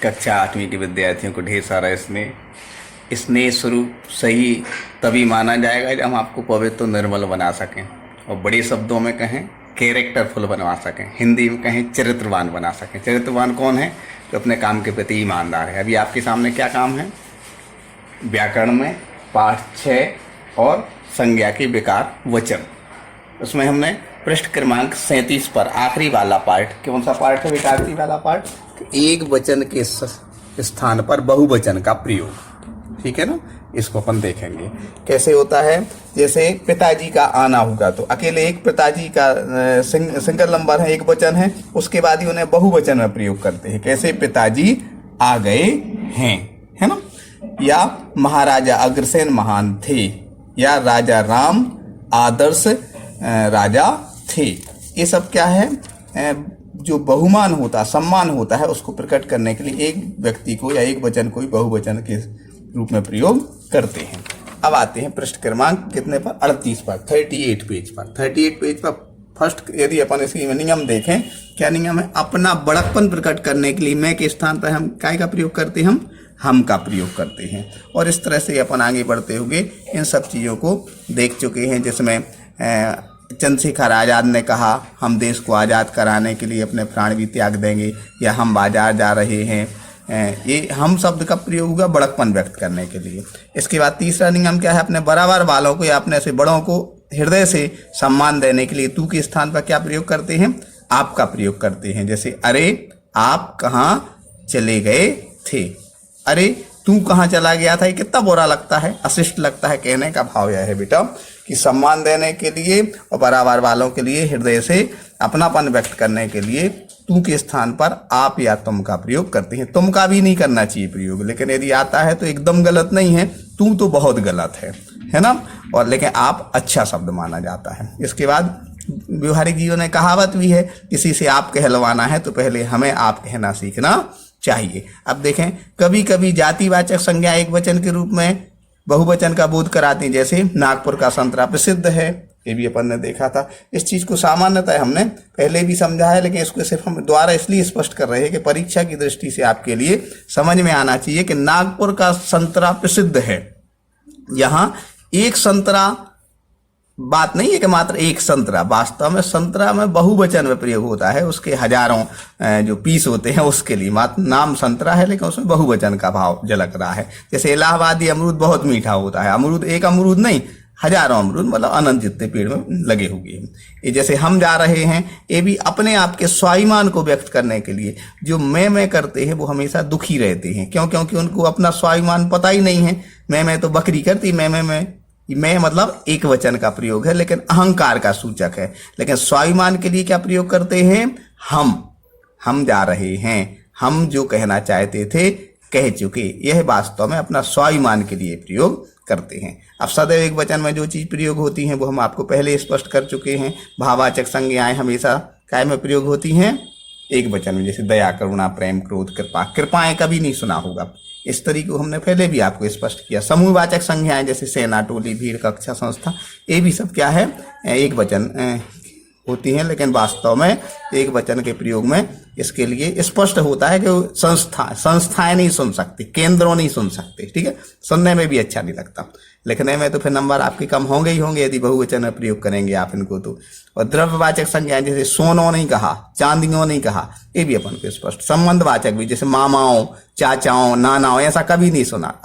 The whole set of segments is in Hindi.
कक्षा 8वीं के विद्यार्थियों को ढेर सारा इसमें स्नेह स्वरूप सही तभी माना जाएगा जब हम आपको पवित्र और निर्मल बना सकें, और बड़े शब्दों में कहें कैरेक्टरफुल बनवा सकें, हिंदी में कहें चरित्रवान बना सकें। चरित्रवान कौन है? जो अपने काम के प्रति ईमानदार है। अभी आपके सामने क्या काम है? व्याकरण में पाठ 6 और संज्ञा के विकार वचन, उसमें हमने पृष्ठ क्रमांक 37 पर आखिरी वाला पार्ट, कौन सा पार्ट है बेटा? आखिरी वाला पार्ट, एक वचन के स्थान पर बहुवचन का प्रयोग। ठीक है ना? इसको अपन देखेंगे कैसे होता है। जैसे पिताजी का आना होगा तो अकेले एक पिताजी का सिंगल नंबर है, एक वचन है, उसके बाद ही उन्हें बहुवचन में प्रयोग करते हैं। कैसे? पिताजी आ गए हैं, है ना? या महाराजा अग्रसेन महान थे, या राजा राम आदर्श राजा थे। ये सब क्या है? जो बहुमान होता, सम्मान होता है, उसको प्रकट करने के लिए एक व्यक्ति को या एक वचन को बहुवचन के रूप में प्रयोग करते हैं। अब आते हैं पृष्ठ क्रमांक कितने पर? 38 पर, 38 पेज पर। 38 पेज पर फर्स्ट यदि अपन इसकी नियम देखें, क्या नियम है? अपना बड़कपन प्रकट करने के लिए मैं के स्थान पर हम काय का प्रयोग करते हैं? हम का प्रयोग करते हैं। और इस तरह से अपन आगे बढ़ते हुए इन सब चीज़ों को देख चुके हैं, जिसमें चंद्रशेखर आज़ाद ने कहा हम देश को आज़ाद कराने के लिए अपने प्राण भी त्याग देंगे, या हम बाजार जा रहे हैं। ये हम शब्द का प्रयोग होगा बड़कपन व्यक्त करने के लिए। इसके बाद तीसरा नियम क्या है? अपने बराबर वालों को या अपने से बड़ों को हृदय से सम्मान देने के लिए तू के स्थान पर क्या प्रयोग करते हैं? आप का प्रयोग करते हैं। जैसे अरे आप कहाँ चले गए थे, अरे तू कहाँ चला गया था। ये कितना बुरा लगता है, अशिष्ट लगता है। कहने का भाव यह है बेटा कि सम्मान देने के लिए और बराबर वालों के लिए हृदय से अपनापन व्यक्त करने के लिए तू के स्थान पर आप या तुम का प्रयोग करते हैं। तुम का भी नहीं करना चाहिए प्रयोग, लेकिन यदि आता है तो एकदम गलत नहीं है, तू तो बहुत गलत है ना? और लेकिन आप अच्छा शब्द माना जाता है। इसके बाद व्यवहारिक जीवन में कहावत भी है, किसी से आप कहलवाना है तो पहले हमें आप कहना सीखना चाहिए। अब देखें, कभी कभी जातिवाचक संज्ञा एक वचन के रूप में बहुवचन का बोध कराती हैं। जैसे नागपुर का संतरा प्रसिद्ध है, ये भी अपन ने देखा था। इस चीज को सामान्यतः हमने पहले भी समझा है, लेकिन इसको सिर्फ हम द्वारा इसलिए स्पष्ट कर रहे हैं कि परीक्षा की दृष्टि से आपके लिए समझ में आना चाहिए कि नागपुर का संतरा प्रसिद्ध है। यहाँ एक संतरा बात नहीं है कि मात्र एक संतरा, वास्तव में संतरा में बहुवचन में प्रयोग होता है। उसके हजारों जो पीस होते हैं उसके लिए मात्र नाम संतरा है, लेकिन उसमें बहुवचन का भाव झलक रहा है। जैसे इलाहाबादी अमरूद बहुत मीठा होता है। अमरूद एक अमरूद नहीं, हजारों अमरूद, मतलब अनंत जितने पेड़ में लगे हुए हैं। ये जैसे हम जा रहे हैं, ये भी अपने आप के स्वाभिमान को व्यक्त करने के लिए। जो मैं करते हैं वो हमेशा दुखी रहते हैं। क्यों? क्योंकि उनको अपना स्वाभिमान पता ही नहीं है। मैं तो बकरी करती, मैं मतलब एक वचन का प्रयोग है, लेकिन अहंकार का सूचक है। लेकिन स्वाभिमान के लिए क्या प्रयोग करते हैं? हम जा रहे हैं, हम जो कहना चाहते थे कह चुके। यह वास्तव में अपना स्वाभिमान के लिए प्रयोग करते हैं। अब सदैव एक वचन में जो चीज प्रयोग होती हैं वो हम आपको पहले स्पष्ट कर चुके हैं। भाववाचक संज्ञाएं हमेशा काय में प्रयोग होती हैं? एक वचन में। जैसे दया, करुणा, प्रेम, क्रोध, कृपा। कृपाएं कभी नहीं सुना होगा, इस तरीके को हमने पहले भी आपको स्पष्ट किया। समूहवाचक संज्ञाएं जैसे सेना, टोली, भीड़, कक्षा, संस्था, ये भी सब क्या है? एक वचन होती हैं, लेकिन वास्तव में एक वचन के प्रयोग में इसके लिए स्पष्ट होता है कि संस्थाएं नहीं सुन सकती, केंद्रों नहीं सुन सकते। ठीक है? सुनने में भी अच्छा नहीं लगता, लिखने में तो फिर नंबर आपके कम होंगे ही होंगे यदि बहुवचन में प्रयोग करेंगे आप इनको तो। और द्रव्यवाचक संज्ञाएं जैसे सोनो नहीं कहा, चांदियों नहीं कहा, ये भी अपन को स्पष्ट। संबंधवाचक भी जैसे मामाओं, चाचाओं, नानाओं, ऐसा कभी नहीं सुना।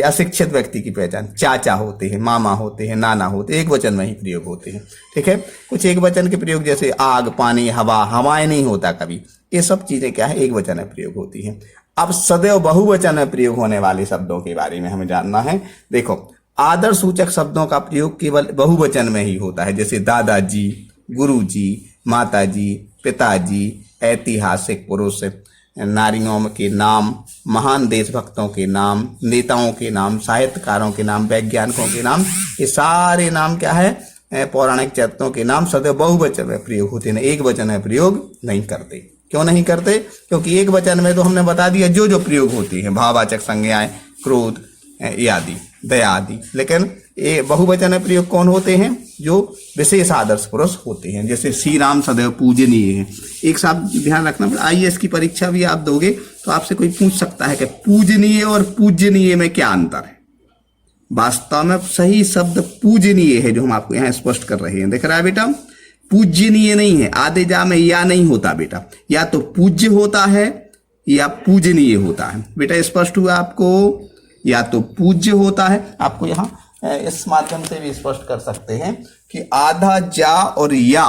अशिक्षित व्यक्ति की पहचान चाचा होते हैं, मामा होते हैं, नाना होते हैं, एक वचन में ही प्रयोग होते हैं। ठीक है? कुछ एक वचन के प्रयोग जैसे आग, पानी, हवा, हवाएं नहीं होता कभी। ये सब चीजें क्या है? एक वचन में प्रयोग होती हैं। अब सदैव बहुवचन में प्रयोग होने वाले शब्दों के बारे में हमें जानना है। देखो, आदर सूचक शब्दों का प्रयोग केवल बहुवचन में ही होता है। जैसे दादाजी, गुरुजी, माताजी, पिताजी, ऐतिहासिक पुरुष, नारियों के नाम, महान देशभक्तों के नाम, नेताओं के नाम, साहित्यकारों के नाम, वैज्ञानिकों के नाम, ये सारे नाम क्या है? पौराणिक चरित्रों के नाम सदैव बहुवचन में प्रयोग होते हैं, एक वचन में प्रयोग नहीं करते। क्यों नहीं करते? क्योंकि एक वचन में तो हमने बता दिया जो जो प्रयोग होती है, भाववाचक संज्ञाएं, क्रोध आदि, दया आदि। लेकिन ये बहुवचन में प्रयोग कौन होते हैं? जो विशेष आदर्श पुरुष होते हैं, जैसे श्री राम सदैव पूजनीय है। एक साथ ध्यान रखना, आईएएस की परीक्षा भी आप दोगे तो आपसे कोई पूछ सकता है कि पूजनीय और पूजनीय में क्या अंतर है। वास्तव में सही शब्द पूजनीय है, जो हम आपको यहाँ स्पष्ट कर रहे हैं। दिख रहा है बेटा, पूजनीय नहीं है। आधे जा में या नहीं होता बेटा, या तो पूज्य होता है या पूजनीय होता है। बेटा स्पष्ट हुआ आपको, या तो पूज्य होता है। आपको यहाँ इस माध्यम से भी स्पष्ट कर सकते हैं कि आधा जा और या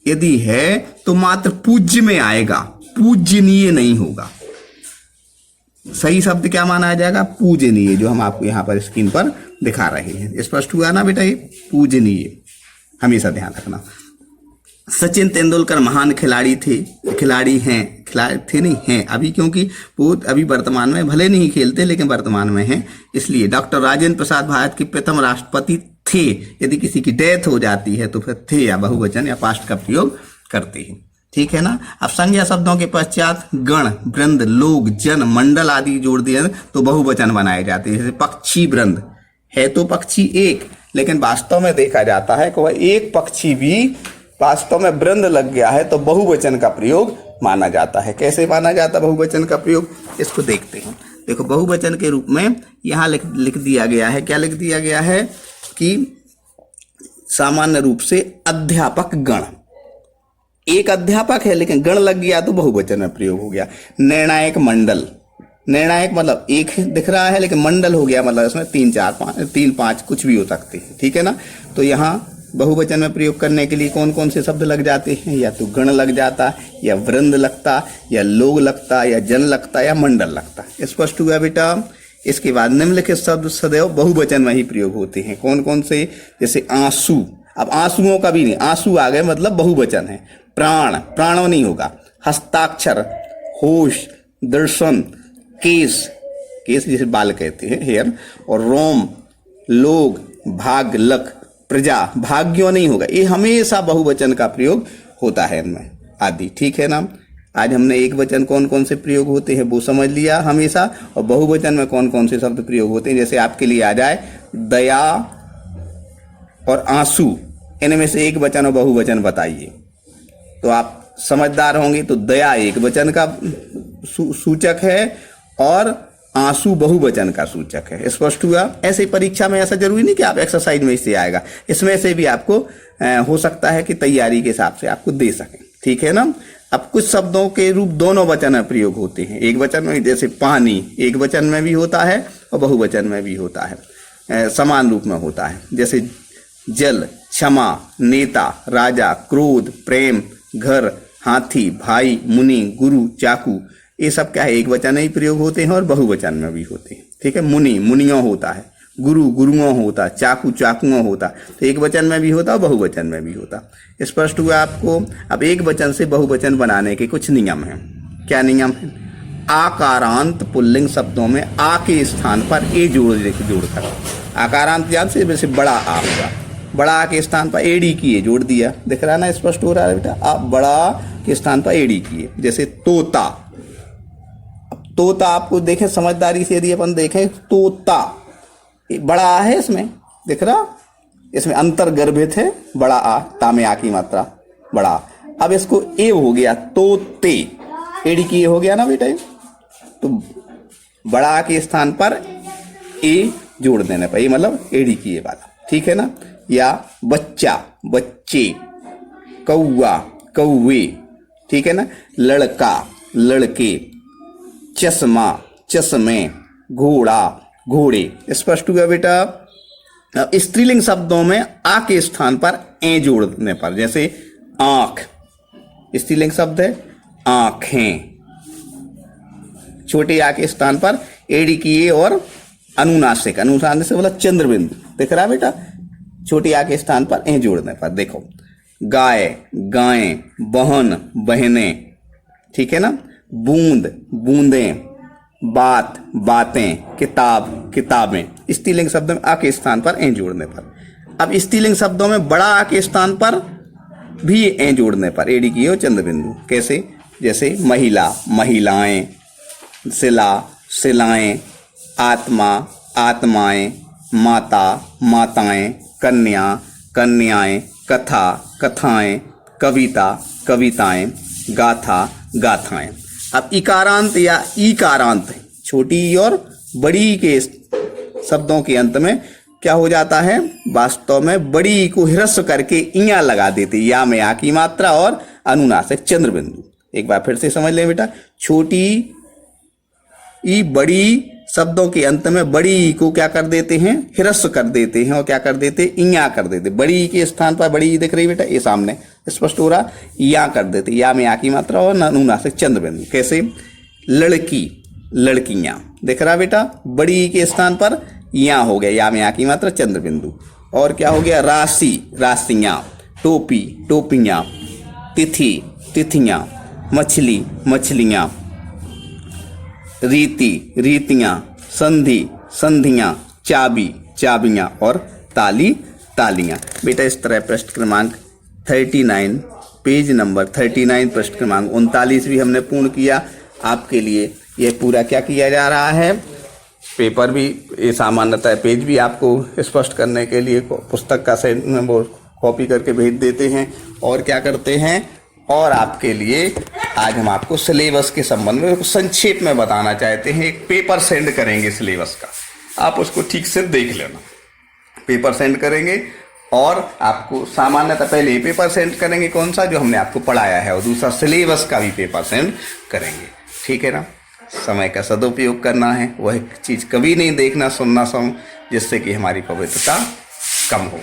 यदि है तो मात्र पूज्य में आएगा, पूजनीय नहीं होगा। सही शब्द क्या माना जाएगा? पूजनीय, जो हम आपको यहाँ पर स्क्रीन पर दिखा रहे हैं। स्पष्ट हुआ ना बेटा? ये पूजनीय हमेशा ध्यान रखना। सचिन तेंदुलकर महान खिलाड़ी थे, खिलाड़ी हैं, खिलाड़ी थे नहीं हैं अभी, क्योंकि वो अभी वर्तमान में भले नहीं खेलते लेकिन वर्तमान में हैं, इसलिए। डॉक्टर राजेंद्र प्रसाद भारत के प्रथम राष्ट्रपति थे। यदि किसी की डेथ हो जाती है तो फिर थे या बहुवचन या पास्ट का प्रयोग करते हैं। ठीक है ना? अब संज्ञा शब्दों के पश्चात गण, वृंद, लोग, जन, मंडल आदि जोड़ दिए तो बहुवचन बनाए जाते हैं। जैसे पक्षी वृंद है तो पक्षी एक, लेकिन वास्तव में देखा जाता है कि वह एक पक्षी भी वास्तव में वृंद लग गया है तो बहुवचन का प्रयोग माना जाता है। कैसे माना जाता है बहुवचन का प्रयोग? इसको देखते हैं। देखो, बहुवचन के रूप में यहाँ लिख दिया गया है। क्या लिख दिया गया है कि सामान्य रूप से अध्यापक गण, एक अध्यापक है लेकिन गण लग गया तो बहुवचन में प्रयोग हो गया। निर्णायक मंडल, निर्णायक मतलब एक दिख रहा है लेकिन मंडल हो गया, मतलब इसमें 3 4 5 3 5 कुछ भी हो सकते हैं। ठीक है ना? तो यहाँ बहुवचन में प्रयोग करने के लिए कौन कौन से शब्द लग जाते हैं? या तो गण लग जाता, या वृंद लगता, या लोग लगता, या जन लगता, या मंडल लगता। स्पष्ट हुआ बेटा? इसके बाद निम्नलिखित शब्द सदैव बहुवचन में ही प्रयोग होते हैं। कौन कौन से? जैसे आंसू। अब आंसुओं का भी नहीं, आंसू आ गए मतलब बहुवचन है। प्राण, प्राणों नहीं होगा। हस्ताक्षर, होश, दर्शन, केस, केस जिसे बाल कहते हैं, हेयर, और रोम, लोग, भाग, लक, प्रजा, भाग्यों नहीं होगा। ये हमेशा बहुवचन का प्रयोग होता है इनमें आदि। ठीक है ना? आज हमने एक वचन कौन कौन से प्रयोग होते हैं वो समझ लिया हमेशा, और बहुवचन में कौन कौन से शब्द प्रयोग होते हैं। जैसे आपके लिए आ जाए दया और आंसू, इनमें से एक वचन और बहुवचन बताइए, तो आप समझदार होंगे। तो दया एक वचन का सूचक है और आंसू बहुवचन का सूचक है। स्पष्ट हुआ? ऐसे परीक्षा में ऐसा जरूरी नहीं कि आप एक्सरसाइज में इससे आएगा, इसमें से भी आपको हो सकता है कि तैयारी के हिसाब से आपको दे सकें। ठीक है ना? अब कुछ शब्दों के रूप दोनों वचन में प्रयोग होते हैं। एक वचन में, जैसे पानी एक वचन में भी होता है और बहुवचन में भी होता है, समान रूप में होता है। जैसे जल, क्षमा, नेता, राजा, क्रोध, प्रेम, घर, हाथी, भाई, मुनि, गुरु, चाकू, ये सब क्या है? एक वचन ही प्रयोग होते हैं और बहुवचन में भी होते हैं। ठीक है? मुनि, मुनियों होता है, गुरु, गुरुओं होता, चाकू, चाकुओं होता। तो एक वचन में भी होता और बहुवचन में भी होता। स्पष्ट हुआ आपको? अब एक वचन से बहुवचन बनाने के कुछ नियम हैं। क्या नियम है? आकारांत पुल्लिंग शब्दों में आ के स्थान पर ए जोड़कर, आकारांत जान से जैसे बड़ा आ होगा, बड़ा आ के स्थान पर एडी किए जोड़ दिया। दिख रहा है ना? स्पष्ट हो रहा है बेटा? आप बड़ा के स्थान पर एडी किए। जैसे तोता, तोता आपको देखें समझदारी से, यदि अपन देखें तोता बड़ा आ है, इसमें दिख रहा, इसमें अंतर गर्भित है, बड़ा आ, ता में आ की मात्रा बड़ा। अब इसको ए हो गया तोते, एडी की हो गया ना बेटा? तो बड़ा आ के स्थान पर ए जोड़ देने पर, ये मतलब एडी की वाला। ठीक है ना? या बच्चा, बच्चे, कौआ, कौवे। ठीक है ना? लड़का, लड़के, चश्मा, चश्मे, घोड़ा, घोड़े। स्पष्ट हुआ बेटा? स्त्रीलिंग शब्दों में आ के स्थान पर ए जोड़ने पर, जैसे आंख, स्त्रीलिंग शब्द है, आंखें। छोटे आ के स्थान पर एडी की ए और अनुनासिक, अनुनासिक से बोला चंद्रबिंदु। दिख रहा बेटा? छोटे आ के स्थान पर ए जोड़ने पर। देखो, गाय, गायें, बहन, बहनें। ठीक है ना? बूंद, बूंदें, बात, बातें, किताब, किताबें। स्त्रीलिंग शब्द में आ के स्थान पर ए जोड़ने पर। अब स्त्रीलिंग शब्दों में बड़ा आ के स्थान पर भी ए जोड़ने पर एडी की हो चंद्रबिंदु। कैसे? जैसे महिला, महिलाएं, सिला, सिलाएं, आत्मा, आत्माएं, माता, माताएं, कन्या, कन्याएं, कथा, कथाएं, कविता, कविताएं, गाथा, गाथाएं। अब इकारांत या ईकारांत छोटी ई और बड़ी ई के शब्दों के अंत में क्या हो जाता है, वास्तव में बड़ी ई को ह्रस्व करके इया लगा देते, या में आ की मात्रा और अनुनासिक चंद्र बिंदु। एक बार फिर से समझ लें बेटा, छोटी ई बड़ी शब्दों के अंत में बड़ी ई को क्या कर देते हैं, ह्रस्व कर देते हैं और क्या कर देते, इया कर देते। बड़ी ई के स्थान पर बड़ी ई दिख रही बेटा, ये सामने स्पष्ट हो रहा, या कर देते, या में आ की मात्रा और अनुनासिक चंद्र बिंदु। कैसे, लड़की, लड़कियां दिख रहा बेटा, बड़ी ई के स्थान पर या हो गया, या में आ की मात्रा चंद्र बिंदु। और क्या हो गया, राशि, राशियां, टोपी, टोपियां, तिथि, तिथियां, मछली, मछलियां, रीति, रीतियां, संधि, संधियां, चाबी, चाबियां और ताली, तालियां। बेटा इस तरह पृष्ठ क्रमांक 39 पेज नंबर 39 पृष्ठ क्रमांक 39 भी हमने पूर्ण किया। आपके लिए यह पूरा क्या किया जा रहा है, पेपर भी, ये सामान्यतः पेज भी आपको स्पष्ट करने के लिए पुस्तक का सेट वो कॉपी करके भेज देते हैं। और क्या करते हैं, और आपके लिए आज हम आपको सिलेबस के संबंध में संक्षेप में बताना चाहते हैं। एक पेपर सेंड करेंगे सिलेबस का, आप उसको ठीक से देख लेना। पेपर सेंड करेंगे और आपको सामान्यतः पहले पेपर सेंड करेंगे कौन सा, जो हमने आपको पढ़ाया है, और दूसरा सिलेबस का भी पेपर सेंड करेंगे। ठीक है ना। समय का सदुपयोग करना है, वह चीज़ कभी नहीं देखना सुनना जिससे कि हमारी पवित्रता कम हो।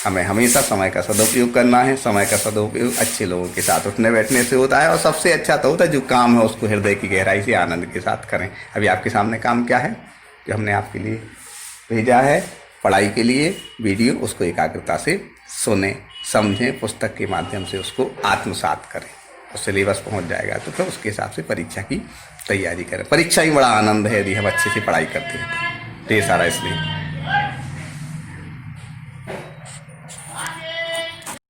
हमें हमेशा समय का सदुपयोग करना है। समय का सदुपयोग अच्छे लोगों के साथ उठने बैठने से होता है, और सबसे अच्छा तो होता है जो काम है उसको हृदय की गहराई से आनंद के साथ करें। अभी आपके सामने काम क्या है जो हमने आपके लिए भेजा है पढ़ाई के लिए वीडियो, उसको एकाग्रता से सुने, समझें, पुस्तक के माध्यम से उसको आत्मसात करें, और सिलेबस पहुंच जाएगा तो फिर उसके हिसाब से परीक्षा की तैयारी करें। परीक्षा ही बड़ा आनंद है यदि हम अच्छे से पढ़ाई करते हैं। ढेर सारा इसलिए